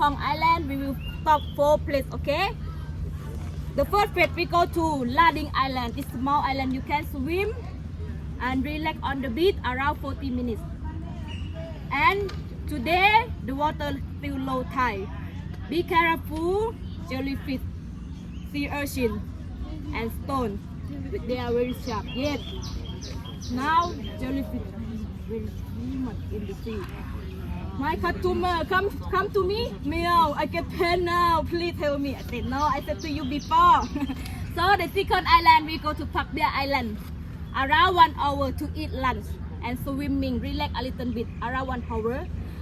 Hong Island, we will stop 4 places, okay? The first place we go to Lading Island. It's a small island. You can swim and relax on the beach around 40 minutes. And today the water still low tide. Be careful, jellyfish, sea urchin, and stone. They are very sharp. Yes. Now jellyfish very much in the sea. My customer come to me. Meow, I get pain now. Please tell me. I said no. I said to you before. So the second island we go to Pak Bia Island. Around 1 hour to eat lunch and swimming. Relax a little bit. Around 1 hour.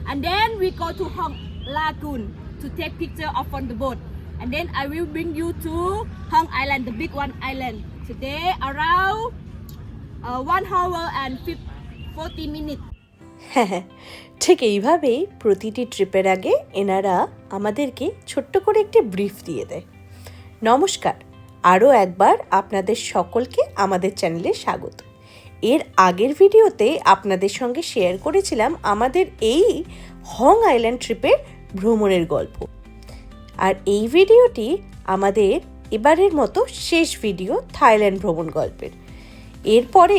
And then we go to Hong Lagoon to take picture of on the boat. And then I will bring you to Hong Island, the big one island. Today around 1 hour and 40 minutes. ঠিক এইভাবেই প্রতিটি ট্রিপের আগে এনারা আমাদেরকে ছোট্ট করে একটি ব্রিফ দিয়ে দেয়। নমস্কার, আরও একবার আপনাদের সকলকে আমাদের চ্যানেলে স্বাগত। এর আগের ভিডিওতে আপনাদের সঙ্গে শেয়ার করেছিলাম আমাদের এই হং আইল্যান্ড ট্রিপের ভ্রমণের গল্প। আর এই ভিডিওটি আমাদের এবারের মতো শেষ ভিডিও থাইল্যান্ড ভ্রমণ গল্পের। এরপরে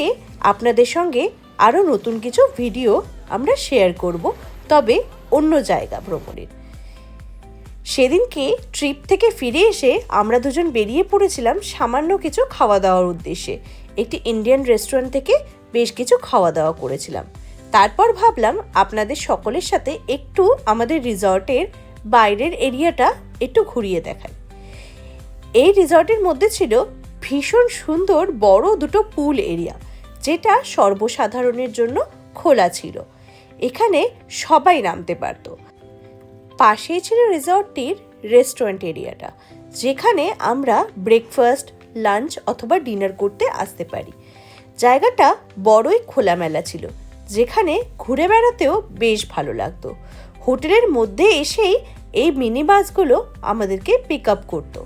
আপনাদের সঙ্গে আরও নতুন কিছু ভিডিও আমরা শেয়ার করব, তবে অন্য জায়গা ভ্রমণের। সেদিনকে ট্রিপ থেকে ফিরে এসে আমরা দুজন বেরিয়ে পড়েছিলাম সামান্য কিছু খাওয়া দাওয়ার উদ্দেশ্যে। একটি ইন্ডিয়ান রেস্টুরেন্ট থেকে বেশ কিছু খাওয়া দাওয়া করেছিলাম। তারপর ভাবলাম আপনাদের সকলের সাথে একটু আমাদের রিসর্টের বাইরের এরিয়াটা একটু ঘুরিয়ে দেখাই। এই রিসর্টের মধ্যে ছিল ভীষণ সুন্দর বড় দুটো পুল এরিয়া, যেটা সর্বসাধারণের জন্য খোলা ছিল। এখানে সবাই নামতে পারত। পাশেই ছিল রিসর্টটির রেস্টুরেন্ট এরিয়াটা, যেখানে আমরা ব্রেকফাস্ট, লাঞ্চ অথবা ডিনার করতে আসতে পারি। জায়গাটা বড়ই খোলামেলা ছিল, যেখানে ঘুরে বেড়াতেও বেশ ভালো লাগতো। হোটেলের মধ্যে এসেই এই মিনি বাসগুলো আমাদেরকে পিক আপ করতো।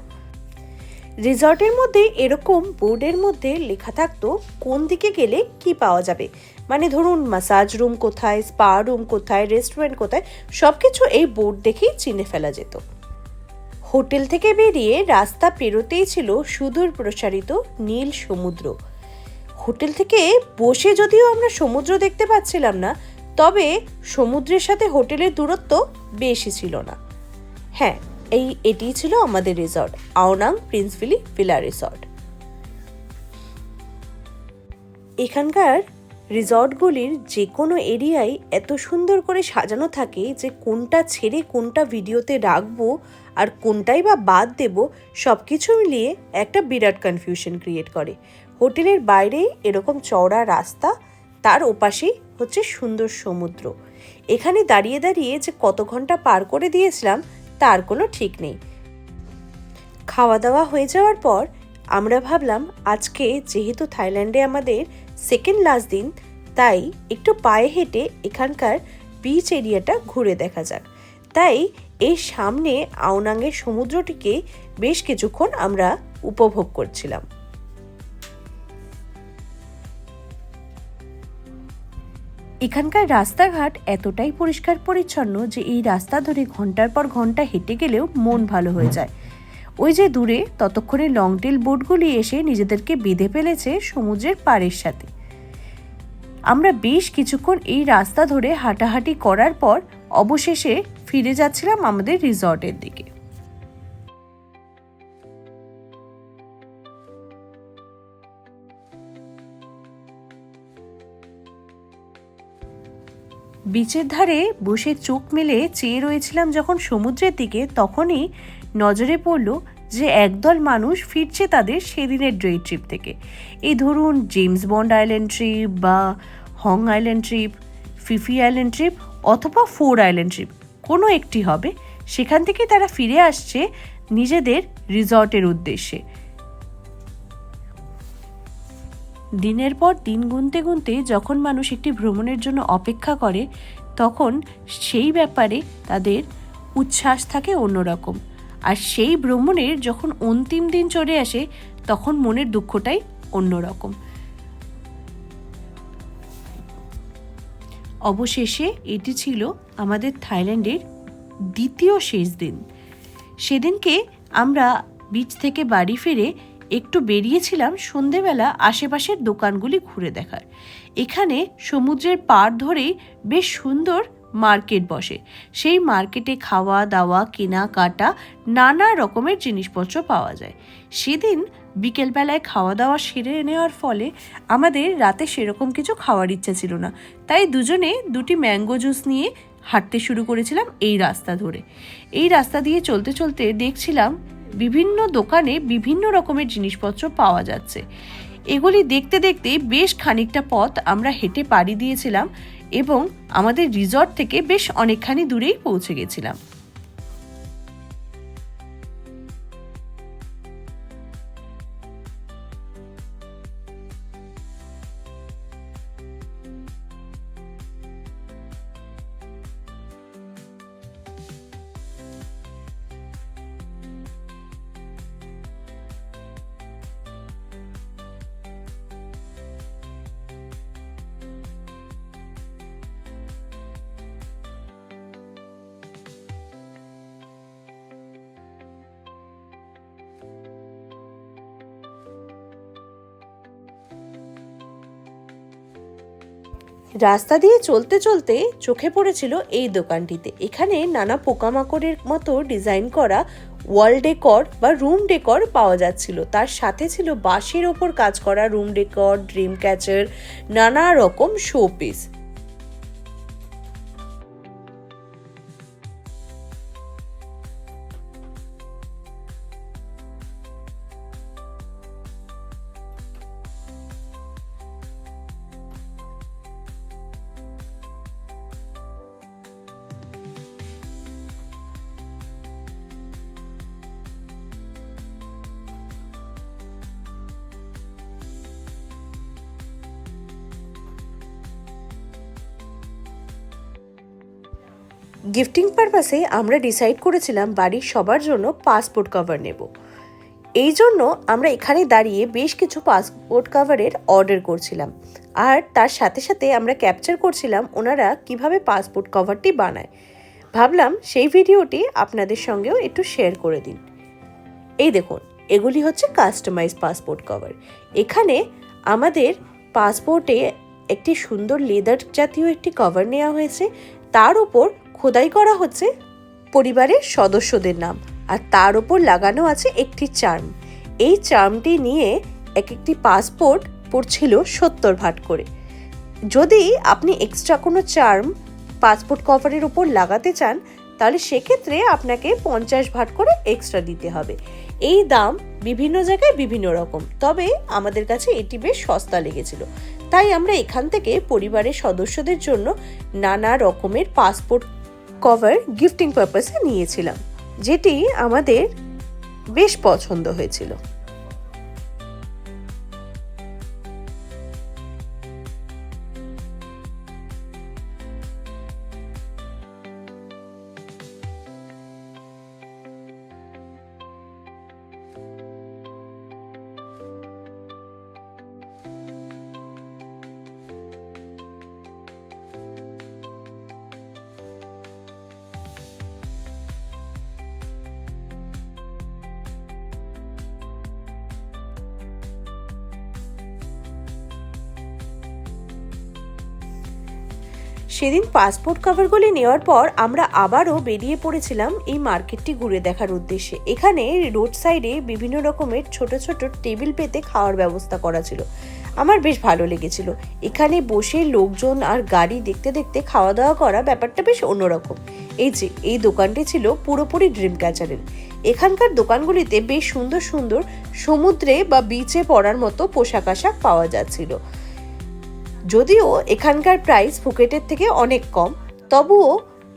রিসর্টের মধ্যে এরকম বোর্ডের মধ্যে লেখা থাকতো কোন দিকে গেলে কি পাওয়া যাবে, মানে ধরুন মাসাজ রুম কোথায়, স্পা রুম কোথায়, রেস্টুরেন্ট কোথায়, সব কিছু এই বোর্ড দেখেই চিনে ফেলা যেত। হোটেল থেকে বেরিয়ে রাস্তা পেরোতেই ছিল সুদূর প্রসারিত নীল সমুদ্র। হোটেল থেকে বসে যদিও আমরা সমুদ্র দেখতে পাচ্ছিলাম না, তবে সমুদ্রের সাথে হোটেলের দূরত্ব বেশি ছিল না। হ্যাঁ, এটিই ছিল আমাদের রিসর্ট, আওনাং প্রিন্সভিলি ভিলা রিসর্ট। এখানকার রিসর্টগুলির যে কোনো এরিয়ায় এত সুন্দর করে সাজানো থাকে যে কোনটা ছেড়ে কোনটা ভিডিওতে রাখবো আর কোনটাই বা বাদ দেব, সব কিছু মিলিয়ে একটা বিরাট কনফিউশন ক্রিয়েট করে। হোটেলের বাইরে এরকম চওড়া রাস্তা, তার ওপাশেই হচ্ছে সুন্দর সমুদ্র। এখানে দাঁড়িয়ে দাঁড়িয়ে যে কত ঘন্টা পার করে দিয়েছিলাম তার কোনো ঠিক নেই। খাওয়া দাওয়া হয়ে যাওয়ার পর আমরা ভাবলাম আজকে যেহেতু থাইল্যান্ডে আমাদের সেকেন্ড লাস্ট দিন, তাই একটু পায়ে হেঁটে এখানকার বিচ এরিয়াটা ঘুরে দেখা যাক। তাই এর সামনে আওনাংয়ের সমুদ্রটিকে বেশ কিছুক্ষণ আমরা উপভোগ করছিলাম। এখানকার রাস্তাঘাট এতটাই পরিষ্কার পরিচ্ছন্ন যে এই রাস্তা ধরে ঘন্টার পর ঘন্টা হেঁটে গেলেও মন ভালো হয়ে যায়। ওই যে দূরে ততক্ষণে লংটেল বোটগুলি এসে নিজেদেরকে বেঁধে ফেলেছে সমুদ্রের পাড়ের সাথে। আমরা বেশ কিছুক্ষণ এই রাস্তা ধরে হাঁটাহাঁটি করার পর অবশেষে ফিরে যাচ্ছিলাম আমাদের রিসর্টের দিকে। বিচের ধারে বসে চোখ মেলে চেয়ে রয়েছিলাম যখন সমুদ্রের দিকে, তখনই নজরে পড়ল যে একদল মানুষ ফিরছে তাদের সেদিনের ডে ট্রিপ থেকে। এই ধরুন জেমস বন্ড আইল্যান্ড ট্রিপ বা Hong island trip, Phi Phi island trip অথবা 4 আইল্যান্ড ট্রিপ, কোনো একটি হবে। সেখান থেকে তারা ফিরে আসছে নিজেদের রিসর্টের উদ্দেশ্যে। দিনের পর দিন গুনতে গুনতে যখন মানুষ একটি ভ্রমণের জন্য অপেক্ষা করে, তখন সেই ব্যাপারে তাদের উচ্ছ্বাস থাকে অন্যরকম। আর সেই ভ্রমণের যখন অন্তিম দিন চলে আসে, তখন মনের দুঃখটাই অন্যরকম। অবশেষে এটি ছিল আমাদের থাইল্যান্ডের দ্বিতীয় শেষ দিন। সেদিনকে আমরা বিচ থেকে বাড়ি ফিরে একটু বেরিয়েছিলাম সন্ধেবেলা আশেপাশের দোকানগুলি ঘুরে দেখার। এখানে সমুদ্রের পাড় ধরেই বেশ সুন্দর মার্কেট বসে। সেই মার্কেটে খাওয়া দাওয়া কেনাকাটা নানা রকমের জিনিসপত্র পাওয়া যায়। সেদিন বিকেলবেলায় খাওয়া দাওয়া সেরে নেওয়ার ফলে আমাদের রাতে সেরকম কিছু খাওয়ার ইচ্ছা ছিল না, তাই দুজনে দুটি ম্যাঙ্গো জুস নিয়ে হাঁটতে শুরু করেছিলাম এই রাস্তা ধরে। এই রাস্তা দিয়ে চলতে চলতে দেখছিলাম বিভিন্ন দোকানে বিভিন্ন রকমের জিনিসপত্র পাওয়া যাচ্ছে। এগুলি দেখতে দেখতে বেশ খানিকটা পথ আমরা হেঁটে পাড়ি দিয়েছিলাম এবং আমাদের রিসর্ট থেকে বেশ অনেকখানি দূরেই পৌঁছে গেছিলাম। রাস্তা দিয়ে চলতে চলতে চোখে পড়েছিল এই দোকানটিতে। এখানে নানা পোকামাকড়ের মতো ডিজাইন করা ওয়াল ডেকর বা রুম ডেকর পাওয়া যাচ্ছিল। তার সাথে ছিল বাঁশের ওপর কাজ করা রুম ডেকর, ড্রিম ক্যাচার, নানা রকম শোপিস। গিফটিং পারপাসে আমরা ডিসাইড করেছিলাম বাড়ির সবার জন্য পাসপোর্ট কভার নেব। এই জন্য আমরা এখানে দাঁড়িয়ে বেশ কিছু পাসপোর্ট কভারের অর্ডার করছিলাম, আর তার সাথে সাথে আমরা ক্যাপচার করছিলাম ওনারা কিভাবে পাসপোর্ট কভারটি বানায়। ভাবলাম সেই ভিডিওটি আপনাদের সঙ্গেও একটু শেয়ার করে দিন। এই দেখুন, এগুলি হচ্ছে কাস্টমাইজ পাসপোর্ট কভার। এখানে আমাদের পাসপোর্টে একটি সুন্দর লেদার জাতীয় একটি কভার নেওয়া হয়েছে, তার উপর খোদাই করা হচ্ছে পরিবারের সদস্যদের নাম, আর তার উপর লাগানো আছে একটি চার্ম। এই চার্মটি নিয়ে একটি পাসপোর্ট পড়ছিল 70 ভাট করে। যদি আপনি এক্সট্রা কোনো চার্ম পাসপোর্ট কভারের উপর লাগাতে চান তাহলে সেক্ষেত্রে আপনাকে 50 ভাট করে এক্সট্রা দিতে হবে। এই দাম বিভিন্ন জায়গায় বিভিন্ন রকম, তবে আমাদের কাছে এটি বেশ সস্তা লেগেছিল, তাই আমরা এখান থেকে পরিবারের সদস্যদের জন্য নানা রকমের পাসপোর্ট কভার গিফটিং পারপাসে নিয়েছিলাম, যেটি আমাদের বেশ পছন্দ হয়েছিল। সেদিন পাসপোর্ট কভারগুলি নেওয়ার পর আমরা আবারও বেরিয়ে পড়েছিলাম এই মার্কেটটি ঘুরে দেখার উদ্দেশ্যে। এখানে রোড সাইডে বিভিন্ন রকমের ছোট ছোট টেবিল পেতে খাওয়ার ব্যবস্থা করা ছিল, আমার বেশ ভালো লেগেছিল। এখানে বসে লোকজন আর গাড়ি দেখতে দেখতে খাওয়া দাওয়া করা ব্যাপারটা বেশ অন্যরকম। এই দোকানটি ছিল পুরোপুরি ড্রিম ক্যাচারের। এখানকার দোকানগুলিতে বেশ সুন্দর সুন্দর সমুদ্রে বা বিচে পড়ার মতো পোশাক আশাক পাওয়া যাচ্ছিল। যদিও এখানকার প্রাইস ফুকেটের থেকে অনেক কম, তবুও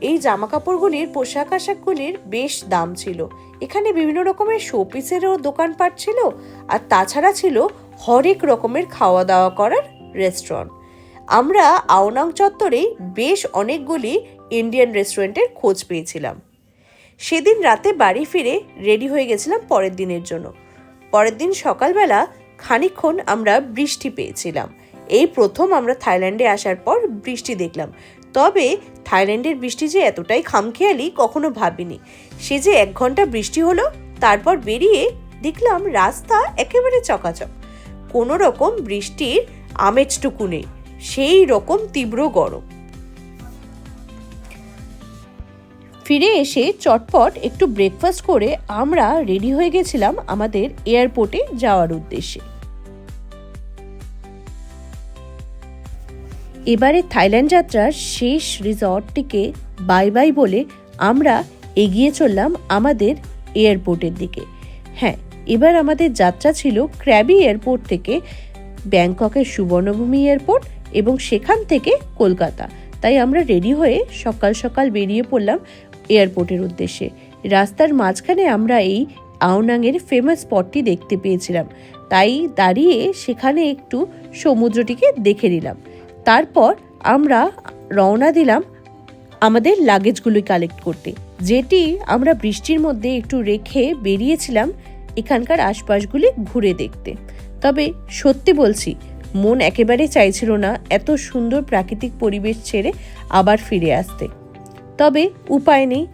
এই জামা কাপড়গুলির পোশাক আশাকগুলির বেশ দাম ছিল। এখানে বিভিন্ন রকমের শোপিসেরও দোকানপাট ছিল, আর তাছাড়া ছিল হরেক রকমের খাওয়া দাওয়া করার রেস্টুরেন্ট। আমরা আওনাং চত্বরেই বেশ অনেকগুলি ইন্ডিয়ান রেস্টুরেন্টের খোঁজ পেয়েছিলাম। সেদিন রাতে বাড়ি ফিরে রেডি হয়ে গেছিলাম পরের দিনের জন্য। পরের দিন সকালবেলা খানিকক্ষণ আমরা বৃষ্টি পেয়েছিলাম। এই প্রথম আমরা থাইল্যান্ডে আসার পর বৃষ্টি দেখলাম। তবে থাইল্যান্ডের বৃষ্টি যে এতটাই খামখেয়ালি কখনো ভাবিনি। সে যে 1 ঘন্টা বৃষ্টি হলো, তারপর বেরিয়ে দেখলাম রাস্তা একেবারে চকাচক, কোনো রকম বৃষ্টির আমেজটুকু নেই, সেই রকম তীব্র গরম। ফিরে এসে চটপট একটু ব্রেকফাস্ট করে আমরা রেডি হয়ে গেছিলাম আমাদের এয়ারপোর্টে যাওয়ার উদ্দেশ্যে। এবারে থাইল্যান্ড যাত্রার শেষ রিসর্টটিকে বাই বাই বলে আমরা এগিয়ে চললাম আমাদের এয়ারপোর্টের দিকে। হ্যাঁ, এবার আমাদের যাত্রা ছিল ক্র্যাবি এয়ারপোর্ট থেকে ব্যাংককের সুবর্ণভূমি এয়ারপোর্ট এবং সেখান থেকে কলকাতা। তাই আমরা রেডি হয়ে সকাল সকাল বেরিয়ে পড়লাম এয়ারপোর্টের উদ্দেশ্যে। রাস্তার মাঝখানে আমরা এই আওনাংয়ের ফেমাস স্পটটি দেখতে পেয়েছিলাম, তাই দাঁড়িয়ে সেখানে একটু সমুদ্রটিকে দেখে নিলাম। তারপর আমরা রওনা দিলাম আমাদের লাগেজগুলি কালেক্ট করতে, যেটি আমরা বৃষ্টির মধ্যে একটু রেখে বেরিয়েছিলাম এখানকার আশপাশগুলি ঘুরে দেখতে। তবে সত্যি বলছি, মন একেবারে চাইছিল না এত সুন্দর প্রাকৃতিক পরিবেশ ছেড়ে আবার ফিরে আসতে। তবে উপায় নেই,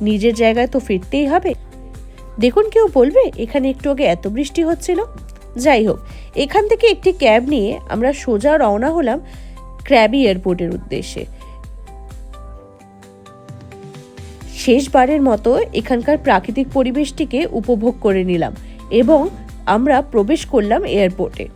নিজের জায়গায় তো ফিরতেই হবে। দেখুন, কেউ বলবে এখানে একটু আগে এত বৃষ্টি হচ্ছিল। যাই হোক, এখান থেকে একটি ক্যাব নিয়ে আমরা সোজা রওনা হলাম ক্র্যাবি এয়ারপোর্টের উদ্দেশ্যে। শেষবারের মতো এখানকার প্রাকৃতিক পরিবেশটিকে উপভোগ করে নিলাম এবং আমরা প্রবেশ করলাম এয়ারপোর্টে।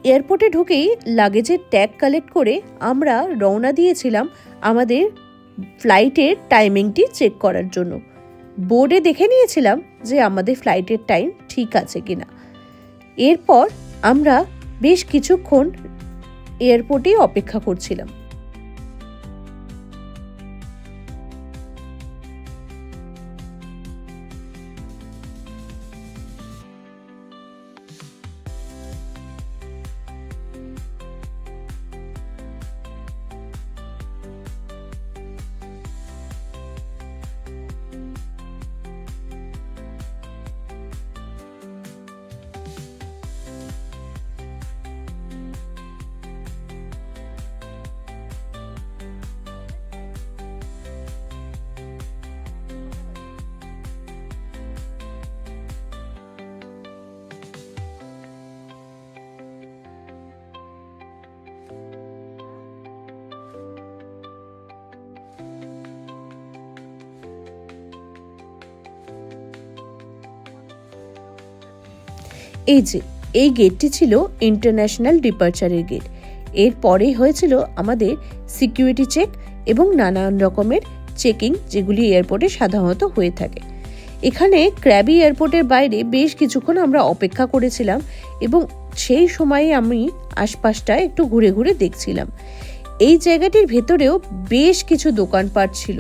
এয়ারপোর্টে ঢুকেই লাগেজের ট্যাগ কালেক্ট করে আমরা রওনা দিয়েছিলাম আমাদের ফ্লাইটের টাইমিংটি চেক করার জন্য। বোর্ডে দেখে নিয়েছিলাম যে আমাদের ফ্লাইটের টাইম ঠিক আছে কিনা। এরপর আমরা বেশ কিছুক্ষণ এয়ারপোর্টেই অপেক্ষা করছিলাম। এই গেটটি ছিল ইন্টারন্যাশনাল ডিপার্চারের গেট। এরপরে হয়েছিল আমাদের সিকিউরিটি চেক এবং নানান রকমের চেকিং, যেগুলি এয়ারপোর্টে সাধারণত হয়ে থাকে। এখানে ক্র্যাবি এয়ারপোর্টের বাইরে বেশ কিছুক্ষণ আমরা অপেক্ষা করেছিলাম এবং সেই সময়ে আমি আশপাশটা একটু ঘুরে ঘুরে দেখছিলাম। এই জায়গাটির ভেতরেও বেশ কিছু দোকানপাট ছিল।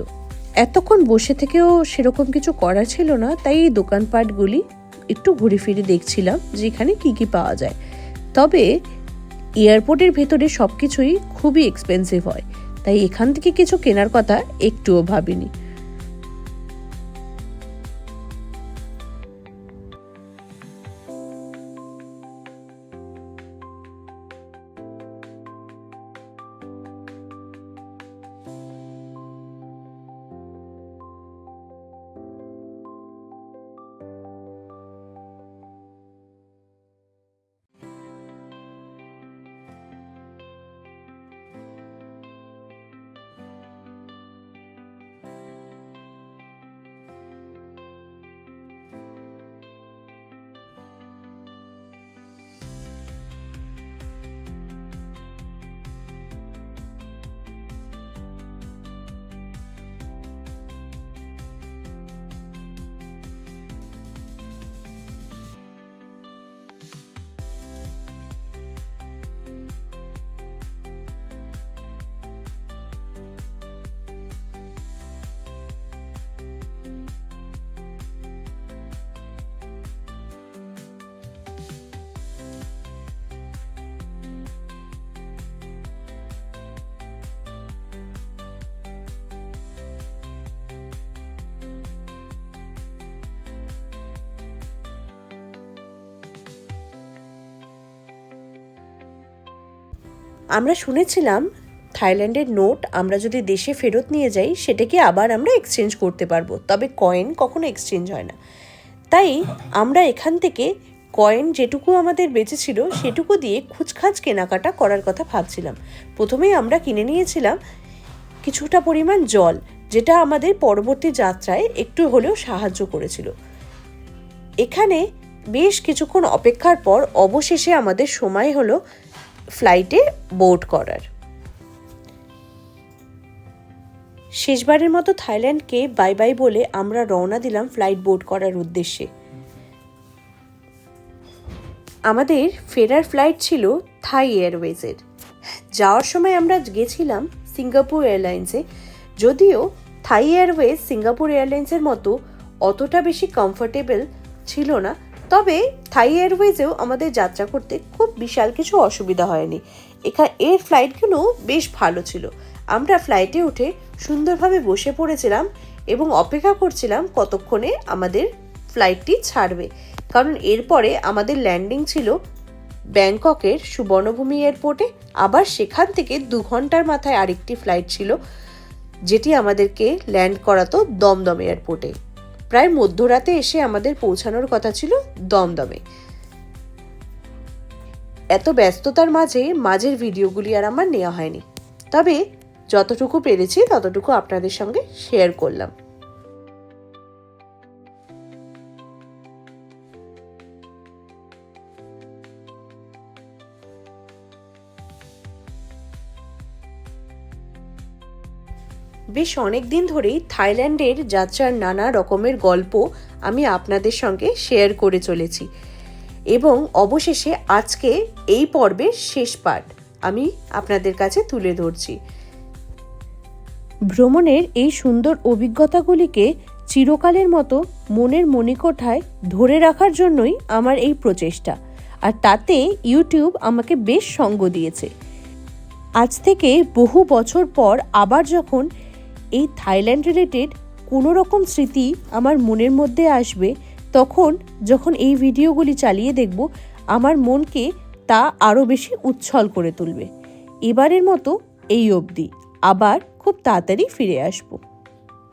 এতক্ষণ বসে থেকেও সেরকম কিছু করা ছিল না, তাই এই দোকানপাটগুলি একটু ঘুরে ফিরে দেখছিলাম যে এখানে কি কি পাওয়া যায়। তবে এয়ারপোর্টের ভেতরে সবকিছুই খুবই এক্সপেন্সিভ হয়, তাই এখান থেকে কিছু কেনার কথা একটুও ভাবিনি। আমরা শুনেছিলাম থাইল্যান্ডের নোট আমরা যদি দেশে ফেরত নিয়ে যাই সেটাকে আবার আমরা এক্সচেঞ্জ করতে পারবো, তবে কয়েন কখনো এক্সচেঞ্জ হয় না। তাই আমরা এখান থেকে কয়েন যেটুকু আমাদের বেঁচেছিল সেটুকু দিয়ে খুচখাচ কেনাকাটা করার কথা ভাবছিলাম। প্রথমেই আমরা কিনে নিয়েছিলাম কিছুটা পরিমাণ জল, যেটা আমাদের পরবর্তী যাত্রায় একটু হলেও সাহায্য করেছিল। এখানে বেশ কিছুক্ষণ অপেক্ষার পর অবশেষে আমাদের সময় হলো ফ্লাইটে বোর্ড করার। শেষবারের মতো থাইল্যান্ডকে বাই বাই বলে আমরা রওনা দিলাম ফ্লাইট বোর্ড করার উদ্দেশ্যে। আমাদের ফেরার ফ্লাইট ছিল থাই এয়ারওয়েজের। যাওয়ার সময় আমরা গেছিলাম সিঙ্গাপুর এয়ারলাইন্সে, যদিও থাই এয়ারওয়েজ সিঙ্গাপুর এয়ারলাইন্সের মতো অতটা বেশি কমফোর্টেবল ছিল না, তবে থাই এয়ারওয়েজেও আমাদের যাত্রা করতে খুব বিশাল কিছু অসুবিধা হয়নি। এর ফ্লাইটগুলো বেশ ভালো ছিল। আমরা ফ্লাইটে উঠে সুন্দরভাবে বসে পড়েছিলাম এবং অপেক্ষা করছিলাম কতক্ষণে আমাদের ফ্লাইটটি ছাড়বে, কারণ এরপরে আমাদের ল্যান্ডিং ছিল ব্যাংককের সুবর্ণভূমি এয়ারপোর্টে। আবার সেখান থেকে 2 ঘন্টার মাথায় আরেকটি ফ্লাইট ছিল, যেটি আমাদেরকে ল্যান্ড করাতো দমদম এয়ারপোর্টে। প্রায় মধ্যরাতে এসে আমাদের পৌঁছানোর কথা ছিল দমদমে। এত ব্যস্ততার মাঝের ভিডিওগুলি আর আমার নেওয়া হয়নি, তবে যতটুকু পেরেছি ততটুকু আপনাদের সঙ্গে শেয়ার করলাম। বেশ অনেক দিন ধরেই থাইল্যান্ডের যাত্রার নানা রকমের গল্প আমি আপনাদের সঙ্গে শেয়ার করে চলেছি, এবং অবশেষে আজকে এই পর্বের শেষ পার্ট আমি আপনাদের কাছে তুলে ধরছি। ভ্রমণের এই সুন্দর অভিজ্ঞতাগুলিকে চিরকালের মতো মনের মণিকোঠায় ধরে রাখার জন্যই আমার এই প্রচেষ্টা, আর তাতে ইউটিউব আমাকে বেশ সঙ্গ দিয়েছে। আজ থেকে বহু বছর পর আবার যখন এই থাইল্যান্ড রিলেটেড কোনো রকম স্মৃতি আমার মনের মধ্যে আসবে, তখন যখন এই ভিডিওগুলি চালিয়ে দেখব, আমার মনকে তা আরও বেশি উচ্ছল করে তুলবে। এবারের মতো এই অবধি, আবার খুব তাড়াতাড়ি ফিরে আসবো।